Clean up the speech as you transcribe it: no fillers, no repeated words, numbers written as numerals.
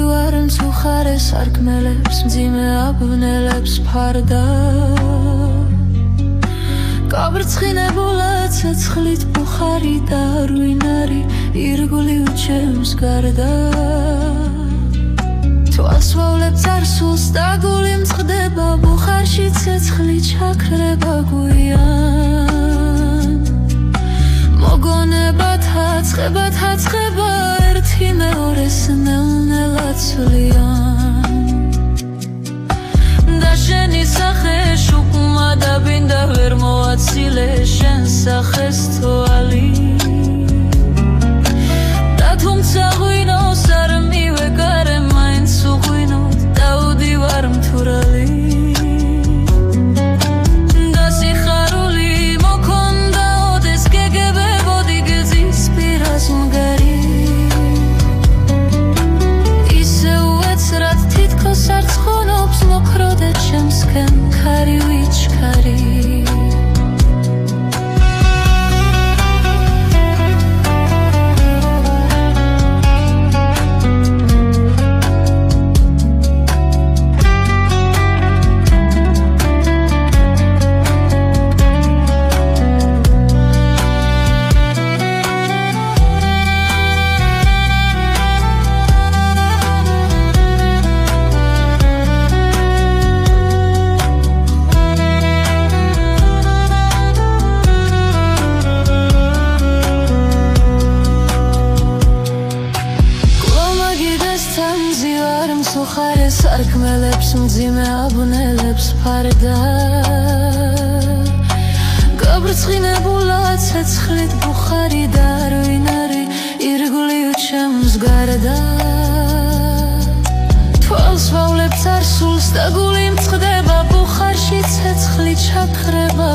ვარ მწუხარე სარკმელებს მძიმე აბნელებს ფარდა გაბრცხინებულა ცეცხლით ბუხარი და რვინარი ირგვლივ ჩემს გარდა თვალს ვავლებ წარსულს და გული მწყდება ბუხარში ცეცხლი ჩაქრება გვიან მოგონებათ აწყება ერთი მეორეს ნელ-ნელა ცვლიან და შენი სახე შუქმა დაბინდა ვერ მოაცილე შენ სახეს თვალი და თუმცა ღვინოს არ მივეკარე მაინც უღვინოთ დავდივარ მთვრალი და სიხარული მოქონდა ოდეს გეგებებოდი გზის პირას მგარი ისე უეცრად თითქოს არ ცხონობს მოხროდე ჩემსკენ ქარი ვიჩქარი სარკმელებს მძიმე აბნელებს ფარდა გაბრცხინებულა ცეცხლით ბუხარი და რვინარი ირგვლივ ჩემს გარდა თვალს ვავლებ წარსულს და გული მწყდება ბუხარში ცეცხლი ჩაქრება